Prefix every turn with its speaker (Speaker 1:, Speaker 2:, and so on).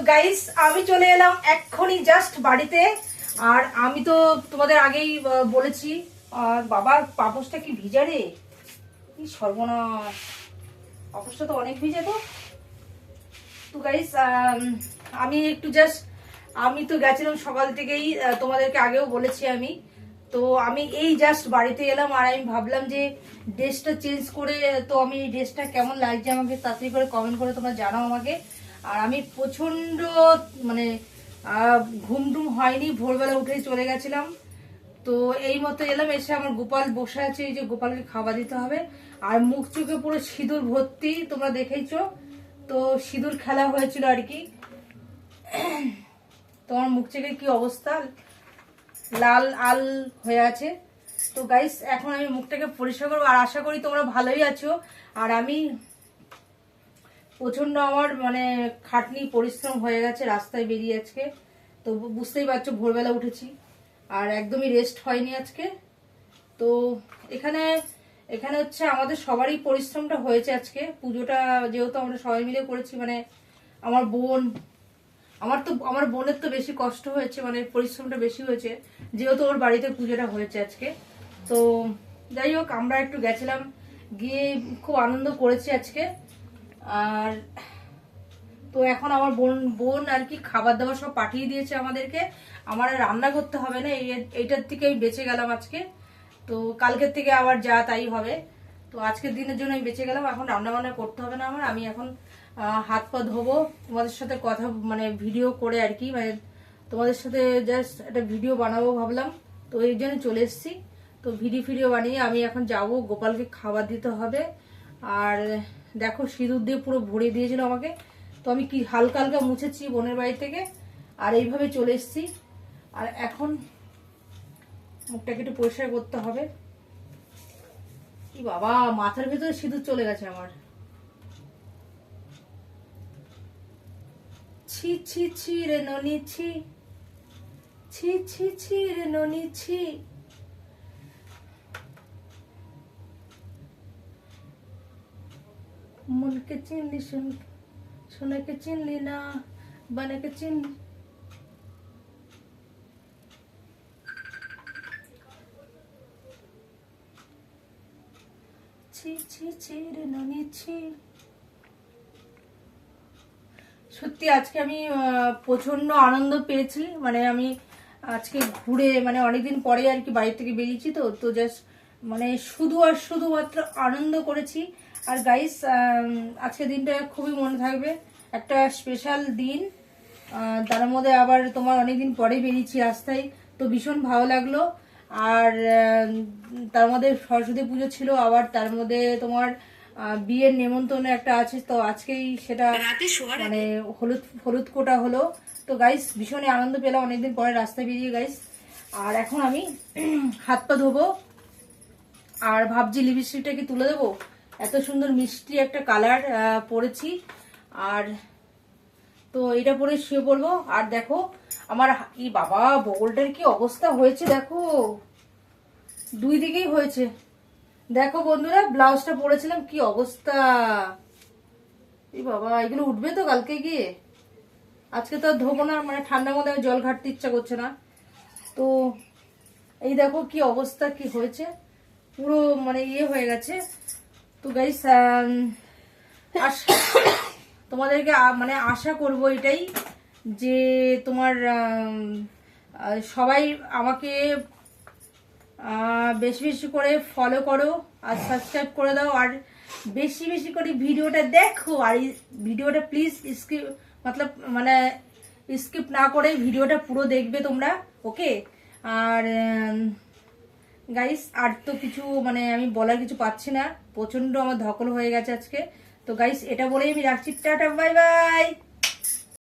Speaker 1: Guys আমি চলে এলাম এক্ষুনি জাস্ট বাড়িতে। আর আমি তো তোমাদের আগেই বলেছি, আর বাবার পাপোশটা কি ভিজা রে, কি সর্বনাশ, পাপোশটা তো অনেক ভিজে। তো গাইস আমি একটু জাস্ট, আমি তো গেছিলাম সকাল থেকেই, তোমাদেরকে আগেও বলেছি আমি। তো আমি এই জাস্ট বাড়িতে এলাম আর আমি ভাবলাম যে ড্রেসটা চেঞ্জ করে, তো আমি ড্রেসটা কেমন লাগছে আমাকে তাড়াতাড়ি করে কমেন্ট করে তোমরা জানাও আমাকে। আর আমি প্রচন্ড মানে ঘুম টুম হয়নি, ভোরবেলা উঠেই চলে গেছিলাম। তো এই মতো এলাম, এসে আমার গোপাল বসে আছে, এই যে গোপালকে খাবার দিতে হবে। আর মুখ চোখে পুরো সিঁদুর ভর্তি, তোমরা দেখেইছো। তো সিঁদুর খেলা হয়েছিল আর কি। তোমার মুখ চোখে কি অবস্থা, লাল আল হয়ে আছে। তো গাইস এখন আমি মুখটাকে পরিষ্কার করবো। আর আশা করি তোমরা ভালোই আছো। আর আমি প্রচন্ড আমার মানে খাটনি পরিশ্রম হয়ে গেছে রাস্তায় বেরিয়ে আজকে। তো বুঝতেই পারছো ভোরবেলা উঠেছি আর একদমই রেস্ট হয়নি আজকে। তো এখানে এখানে হচ্ছে আমাদের সবারই পরিশ্রমটা হয়েছে আজকে। পুজোটা যেহেতু আমরা সবাই মিলে করেছি, মানে আমার বোন, আমার বোনের তো বেশি কষ্ট হয়েছে, মানে পরিশ্রমটা বেশি হয়েছে যেহেতু ওর বাড়িতে পুজোটা হয়েছে আজকে। তো যাই হোক, আমরা একটু গেছিলাম, গিয়ে খুব আনন্দ করেছি আজকে। আর তো এখন আমার বোন আর কি খাবার দাবার সব পাঠিয়ে দিয়েছে আমাদেরকে। আমার আর রান্না করতে হবে না, এইটার থেকে আমি বেঁচে গেলাম আজকে। তো কালকের থেকে আবার যা তাই হবে। তো আজকের দিনের জন্য আমি বেঁচে গেলাম, এখন রান্না বান্না করতে হবে না আমার। আমি এখন হাত পা ধোবো, তোমাদের সাথে কথা মানে ভিডিও করে আর কি, মানে তোমাদের সাথে জাস্ট একটা ভিডিও বানাবো ভাবলাম। তো এই জন্য চলে এসেছি। তো ভিডিও বানিয়ে আমি এখন যাব, গোপালকে খাবার দিতে হবে। আর দেখো সিঁদুর দিয়ে পুরো ভরিয়ে দিয়েছিল আমাকে। তো আমি কি হালকা হালকা মুছেছি বোনের বাড়ি থেকে, আর এইভাবে চলে এসেছি। আর এখন মুখটাকে একটু পরিষ্কার করতে হবে। কি বাবা, মাথার ভেতরে সিঁদুর চলে গেছে আমার। ছি ছি ছি রে ননি ছি, ছি ছি ছি রে ননি ছি। মনকে চিনলি সোনাকে চিনলি না, বানাকে চিনলি। ছি ছি ছি রে ননি ছি। সত্যি আজকে আমি প্রচন্ড আনন্দ পেয়েছি। মানে আমি আজকে ঘুরে, মানে অনেকদিন পরে আর কি বাড়ি থেকে বেরিয়েছি। তো তো জাস্ট মানে শুধুমাত্র আনন্দ করেছি। আর গাইস আজকের দিনটা খুবই মনে থাকবে, একটা স্পেশাল দিন। তার মধ্যে আবার তোমার অনেকদিন পরে বেরিয়েছি রাস্তায়, তো ভীষণ ভালো লাগলো। আর তার মধ্যে সরস্বতী পুজো ছিল, আবার তার মধ্যে তোমার বিয়ের নেমন্তন্ন একটা আছে। তো আজকেই সেটা মানে হলুদ কোটা হলো। তো গাইস ভীষণই আনন্দ পেলাম অনেকদিন পরে রাস্তায় বেরিয়ে গাইস। আর এখন আমি হাত পা ধোবো, আর ভাবছি লিপস্টিকটাকে তুলে দেবো। এত সুন্দর মিষ্টি একটা কালার পরেছি। আর তো এটা পরে শুয়ে পড়বো। আর দেখো আমার কি বাবা বগলটার কি অবস্থা হয়েছে, দেখো দুই দিকেই হয়েছে। দেখো বন্ধুরা, ব্লাউজটা পরেছিলাম কি অবস্থা। এই বাবা, এগুলো উঠবে তো কালকে গিয়ে। আজকে তো আর ধোবো না, মানে ঠান্ডার মধ্যে জল ঘাটতে ইচ্ছা করছে না। তো এই দেখো কি অবস্থা, কি হয়েছে, পুরো মানে ইয়ে হয়ে গেছে। তো গাইস তোমাদেরকে মানে আশা করব এটাই, যে তোমার সবাই আমাকে বেশি বেশি করে ফলো করো আর সাবস্ক্রাইব করে দাও। আর বেশি বেশি করে ভিডিওটা দেখো। আর এই ভিডিওটা প্লিজ মানে স্কিপ না করে ভিডিওটা পুরো দেখবে তোমরা, ওকে। আর গাইস আর তো কিছু মানে আমি বলার কিছু পাচ্ছি না, প্রচন্ড আমার ধকল হয়ে গেছে আজকে। তো গাইস এটা বলেই আমি রাখছি, টাটা বাই বাই।